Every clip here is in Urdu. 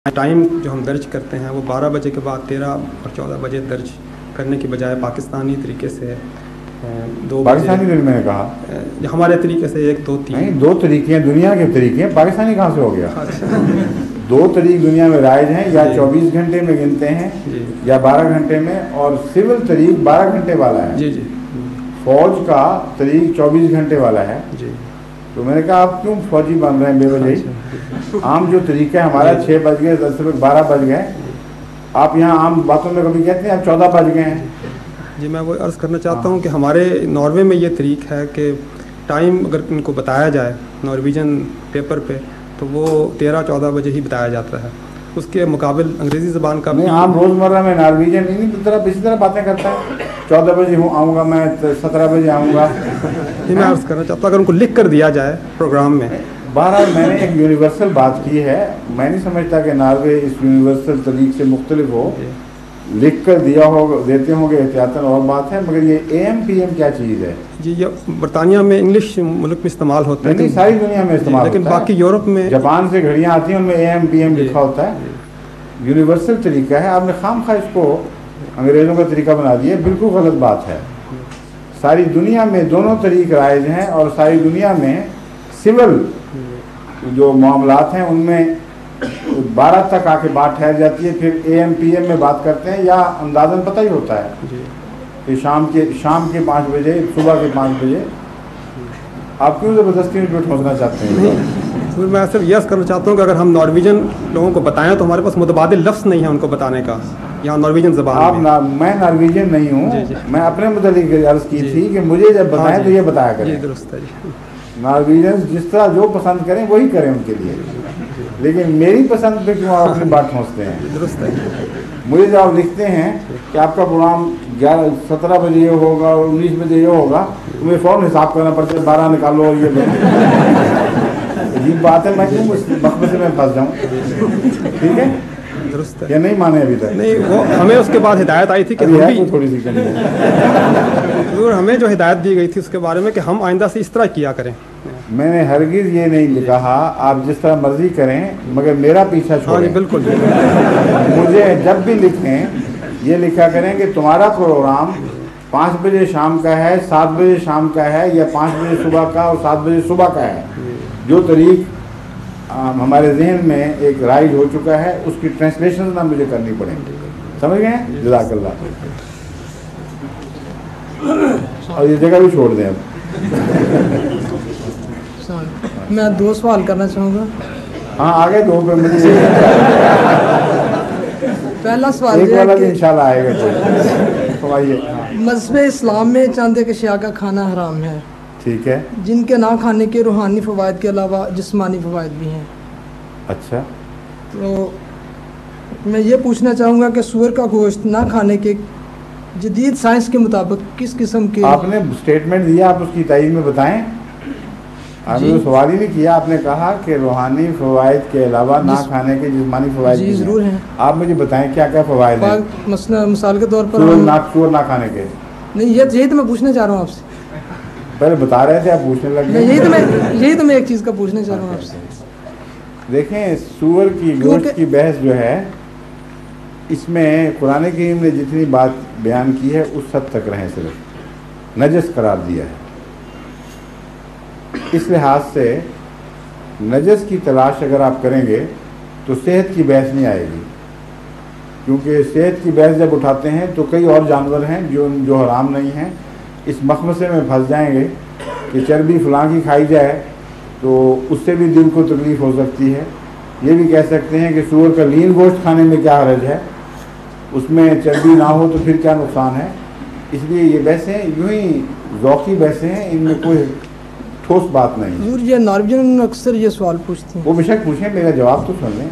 ٹائم جو ہم درج کرتے ہیں وہ 12 بجے کے بعد 13 اور 14 بجے درج کرنے کی بجائے پاکستانی طریقے سے 2 پاکستانی دن میں نے کہا ہمارے طریقے سے 1 2 3 نہیں، 2 طریقے ہیں، دنیا کے طریقے ہیں، پاکستانی کہاں سے ہو گیا؟ 2 طریق دنیا میں رائج ہیں، یا 24 گھنٹے میں گنتے ہیں یا 12 گھنٹے میں، اور سول طریق 12 گھنٹے والا ہے. جی فوج کا طریق 24 گھنٹے والا ہے. تو میں نے کہا آپ کیوں فوجی بن رہے ہیں بے وجہ؟ عام جو طریقہ ہے ہمارا 6 بج گئے 10 بج 12 بج گئے، آپ یہاں عام باتوں میں کبھی کہتے ہیں آپ 14 بج گئے ہیں. جی میں وہ عرض کرنا چاہتا ہوں کہ ہمارے ناروے میں یہ طریق ہے کہ ٹائم اگر ان کو بتایا جائے نارویجن پیپر پہ تو وہ 13 14 بجے ہی بتایا جاتا ہے. اس کے مقابل انگریزی زبان کا نہیں، عام روزمرہ میں نارویجن اسی طرح باتیں کرتا ہے، 14 بجے آؤں گا میں، 17 بجے آؤں گا. میں عرض کرنا چاہتا ہوں اگر ان کو لکھ کر دیا جائے پروگرام میں. بہرحال میں نے ایک یونیورسل بات کی ہے، میں نہیں سمجھتا کہ ناروے اس یونیورسل طریق سے مختلف ہو. لکھ کر دیتے ہوں گے احتیاطاً اور بات ہے، مگر یہ اے ایم پی ایم کیا چیز ہے؟ جی یہ برطانیہ میں انگلش ملک میں استعمال ہوتا ہے، نہیں ساری دنیا میں استعمال ہوتا ہے، لیکن باقی یورپ میں جاپان سے گھڑیاں آتی ہیں ان میں اے ایم پی ایم لکھا ہوتا ہے. یونیورسل طریقہ ہے، آپ نے خام خواہ اس کو انگریزوں کا طریقہ بنا دیا، بالکل غلط بات ہے. ساری دنیا میں دونوں طریق رائج ہیں، اور ساری دنیا میں سول جو معاملات ہیں ان میں 12 تک آ کے بات ٹھہر جاتی ہے، پھر اے ایم پی ایم میں بات کرتے ہیں، یا اندازاً پتہ ہی ہوتا ہے کہ شام کے 5 بجے صبح کے 5 بجے. آپ کیوں زبردستی میں ٹھونسنا چاہتے ہیں؟ میں صرف یہ کرنا چاہتا ہوں کہ اگر ہم نارویجن لوگوں کو بتائیں تو ہمارے پاس متبادل لفظ نہیں ہے ان کو بتانے کا، یہاں نارویجن زبان میں نارویجن نہیں ہوں. میں اپنے متعلق عرض کی تھی کہ مجھے جب بتائیں تو یہ بتایا کریں. درست ہے جی. نارویجن جس طرح جو پسند کریں وہی کریں ان کے لیے، لیکن میری پسند پہ کیوں آپ اپنی بات پہنچتے ہیں؟ درست ہے. مجھے جب آپ لکھتے ہیں کہ آپ کا پروگرام 17 بجے یہ ہوگا اور 19 بجے یہ ہوگا، تو مجھے فوراً حساب کرنا پڑتا ہے، 12 نکالو اور یہ عجیب بات ہے، میں کیوں اس مقبضے میں پھنس جاؤں؟ ٹھیک ہے، درست ہے. یا نہیں مانے ابھی تک؟ نہیں، وہ ہمیں اس کے بعد ہدایت آئی تھی کہ تھوڑی سی کمی ہے. ہمیں جو ہدایت دی گئی تھی اس کے بارے میں کہ ہم آئندہ سے اس طرح کیا کریں. میں نے ہرگز یہ نہیں کہا آپ جس طرح مرضی کریں، مگر میرا پیچھا چھوڑیں. بالکل. مجھے جب بھی لکھیں یہ لکھا کریں کہ تمہارا پروگرام 5 بجے شام کا ہے، 7 بجے شام کا ہے، یا 5 بجے صبح کا اور 7 بجے صبح کا ہے. جو طریق ہمارے ذہن میں ایک رائج ہو چکا ہے اس کی ٹرانسلیشن نہ مجھے کرنی پڑیں. سمجھ گئے؟ جزاک اللہ. اور یہ جگہ بھی چھوڑ دیں. اب میں 2 سوال کرنا چاہوں گا. ہاں آگے 2 پہ مجھے پہلا سوال ایک والا بھی انشاءاللہ آئے گا. مذہب اسلام میں چند ایک اشیاء کا کھانا حرام ہے، ٹھیک ہے، جن کے نہ کھانے کے روحانی فوائد کے علاوہ جسمانی فوائد بھی ہیں. اچھا، تو میں یہ پوچھنا چاہوں گا کہ سور کا گوشت نہ کھانے کے جدید سائنس کے مطابق کس قسم کے؟ آپ نے اسٹیٹمنٹ دیا، آپ اس کی تائید میں بتائیں. آپ نے سوال ہی نہیں کیا، آپ نے کہا کہ روحانی فوائد کے علاوہ نہ کھانے کے جسمانی فوائد جی ضرور ہیں. آپ مجھے بتائیں کیا کیا فوائد ہیں. مثال کے طور پر سور نہ کھانے کے. نہیں، یہی تو میں پوچھنا چاہ رہا ہوں آپ سے. پہلے بتا رہے تھے، آپ پوچھنے لگے. یہی تو میں ایک چیز کا پوچھنا چاہ رہا ہوں آپ سے. دیکھیں، سور کی گوشت کی بحث جو ہے اس میں قرآن کریم نے جتنی بات بیان کی ہے اس حد تک رہیں، صرف نجس قرار دیا ہے. اس لحاظ سے نجس کی تلاش اگر آپ کریں گے تو صحت کی بحث نہیں آئے گی، کیونکہ صحت کی بحث جب اٹھاتے ہیں تو کئی اور جانور ہیں جو حرام نہیں ہیں، اس مخمصے میں پھنس جائیں گے کہ چربی فلاں کی کھائی جائے تو اس سے بھی دل کو تکلیف ہو سکتی ہے. یہ بھی کہہ سکتے ہیں کہ سور کا لین گوشت کھانے میں کیا حرج ہے، اس میں چربی نہ ہو تو پھر کیا نقصان ہے. اس لیے یہ بحثیں یوں ہی ذوقی بحثیں ہیں، ان میں کوئی ٹھوس بات نہیں. حضور یہ نارویجن اکثر یہ سوال پوچھتے ہیں. وہ بے شک پوچھیں، میرا جواب تو سن لیں.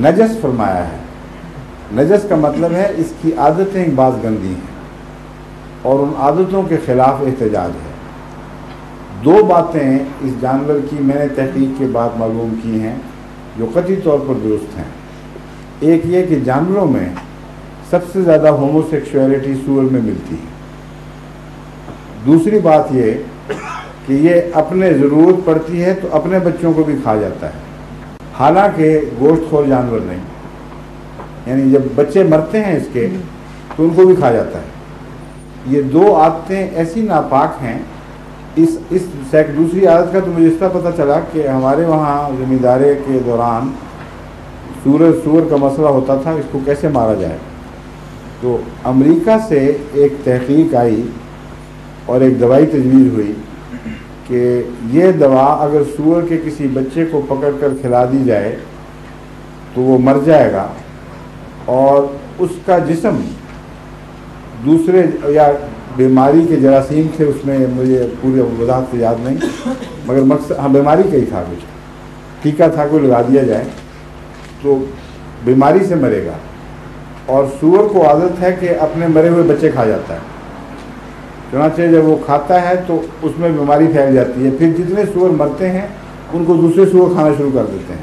نجس فرمایا ہے، نجس کا مطلب ہے اس کی عادتیں بعض گندی ہیں اور ان عادتوں کے خلاف احتجاج ہے. 2 باتیں اس جانور کی میں نے تحقیق کے بعد معلوم کی ہیں جو قطعی طور پر درست ہیں. ایک یہ کہ جانوروں میں سب سے زیادہ ہومو سیکشولیٹی سور میں ملتی ہے. دوسری بات یہ کہ یہ اپنے ضرورت پڑتی ہے تو اپنے بچوں کو بھی کھا جاتا ہے. حالانکہ گوشت خور جانور نہیں، یعنی جب بچے مرتے ہیں اس کے تو ان کو بھی کھا جاتا ہے۔ یہ دو عادتیں ایسی ناپاک ہیں۔ اس دوسری عادت کا تو مجھے اس طرح پتہ چلا کہ ہمارے وہاں زمیندارے کے دوران سور کا مسئلہ ہوتا تھا، اس کو کیسے مارا جائے۔ تو امریکہ سے ایک تحقیق آئی اور ایک دوائی تجویز ہوئی کہ یہ دوا اگر سور کے کسی بچے کو پکڑ کر کھلا دی جائے تو وہ مر جائے گا، اور اس کا جسم دوسرے یا بیماری کے جراثیم تھے، اس میں مجھے پوری وضاحت سے یاد نہیں، مگر مقصد بیماری کا ہی تھا، کچھ ٹیکہ تھا، کوئی لگا دیا جائے تو بیماری سے مرے گا۔ اور سور کو عادت ہے کہ اپنے مرے ہوئے بچے کھا جاتا ہے، چنانچہ جب وہ کھاتا ہے تو اس میں بیماری پھیل جاتی ہے، پھر جتنے سور مرتے ہیں ان کو دوسرے سور کھانا شروع کر دیتے ہیں۔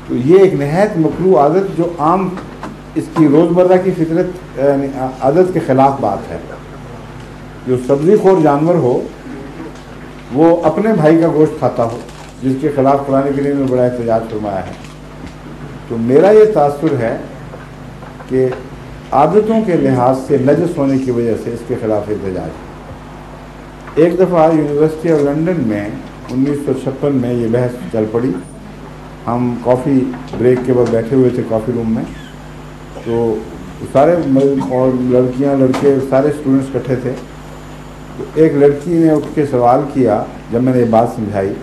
تو یہ ایک نہایت مکروہ عادت جو عام اس کی روزمرہ کی فطرت عادت کے خلاف بات ہے۔ جو سبزی خور جانور ہو وہ اپنے بھائی کا گوشت کھاتا ہو، جس کے خلاف قرآن کریم میں بڑا احتجاج فرمایا ہے۔ تو میرا یہ تاثر ہے کہ عادتوں کے لحاظ سے نجس ہونے کی وجہ سے اس کے خلاف احتجاج۔ ایک دفعہ یونیورسٹی آف لنڈن میں 1956 میں یہ بحث چل پڑی۔ ہم کافی بریک کے بعد بیٹھے ہوئے تھے کافی روم میں، تو سارے اور لڑکیاں لڑکے سارے اسٹوڈنٹس اکٹھے تھے۔ تو ایک لڑکی نے اٹھ کے سوال کیا جب میں نے یہ بات سمجھائی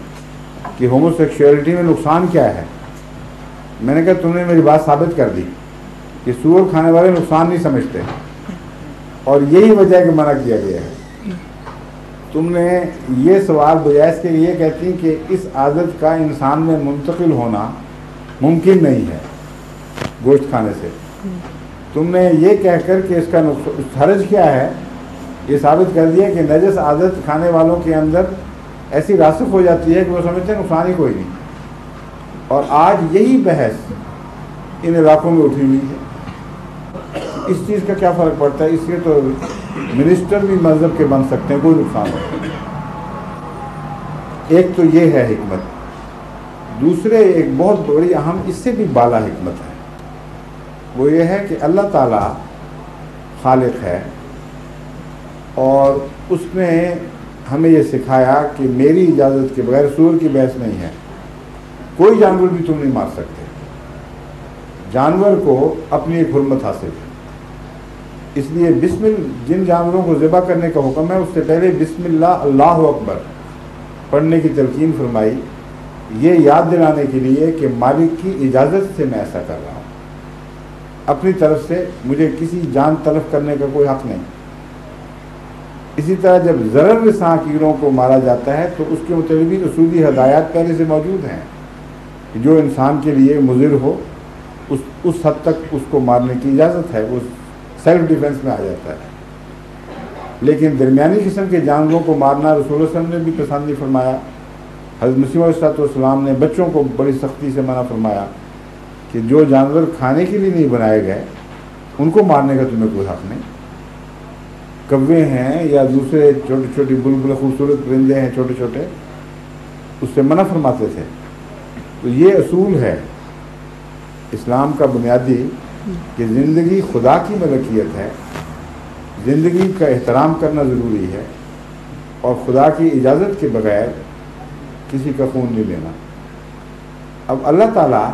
کہ ہومو سیکشولیٹی میں نقصان کیا ہے۔ میں نے کہا تم نے میری بات ثابت کر دی کہ سور کھانے والے نقصان نہیں سمجھتے، اور یہی وجہ ہے کہ منع کیا گیا ہے۔ تم نے یہ سوال بجائے اس کے یہ کہتی ہیں کہ اس عادت کا انسان میں منتقل ہونا ممکن نہیں ہے گوشت کھانے سے، تم نے یہ کہہ کر کہ اس کا حرج کیا ہے یہ ثابت کر دیا کہ نجس عادت کھانے والوں کے اندر ایسی راسخ ہو جاتی ہے کہ وہ سمجھتے ہیں نقصان ہی کوئی نہیں۔ اور آج یہی بحث ان علاقوں میں اٹھی ہوئی ہے۔ اس چیز کا کیا فرق پڑتا ہے؟ اس لیے تو منسٹر بھی مذہب کے بن سکتے ہیں، کوئی نقصان نہیں۔ ایک تو یہ ہے حکمت، دوسرے ایک بہت بڑی اہم اس سے بھی بالا حکمت ہے، وہ یہ ہے کہ اللہ تعالیٰ خالق ہے اور اس نے ہمیں یہ سکھایا کہ میری اجازت کے بغیر سور کی بحث نہیں ہے، کوئی جانور بھی تم نہیں مار سکتے۔ جانور کو اپنی ایک حرمت حاصل ہے، اس لیے جن جانوروں کو ذبح کرنے کا حکم ہے اس سے پہلے بسم اللہ اللہ اکبر پڑھنے کی تلقین فرمائی، یہ یاد دلانے کے لیے کہ مالک کی اجازت سے میں ایسا کر رہا ہوں، اپنی طرف سے مجھے کسی جان تلف کرنے کا کوئی حق نہیں۔ اسی طرح جب ضرر رساں کیڑوں کو مارا جاتا ہے تو اس کے متعلق اصولی ہدایات پہلے سے موجود ہیں کہ جو انسان کے لیے مضر ہو اس حد تک اس کو مارنے کی اجازت ہے، وہ سیلف ڈیفنس میں آ جاتا ہے۔ لیکن درمیانی قسم کے جانوروں کو مارنا رسول اللہ صلی اللہ علیہ وسلم نے بھی پسند نہیں فرمایا۔ حضرت مسیح علیہ السلام نے بچوں کو بڑی سختی سے منع فرمایا کہ جو جانور کھانے کے لیے نہیں بنائے گئے ان کو مارنے کا تمہیں کوئی حق نہیں۔ کوے ہیں یا دوسرے چھوٹی چھوٹی بلبل خوبصورت پرندے ہیں چھوٹے چھوٹے، اس سے منع فرماتے تھے۔ تو یہ اصول ہے اسلام کا بنیادی کہ زندگی خدا کی ملکیت ہے، زندگی کا احترام کرنا ضروری ہے، اور خدا کی اجازت کے بغیر کسی کا خون نہیں لینا۔ اب اللہ تعالیٰ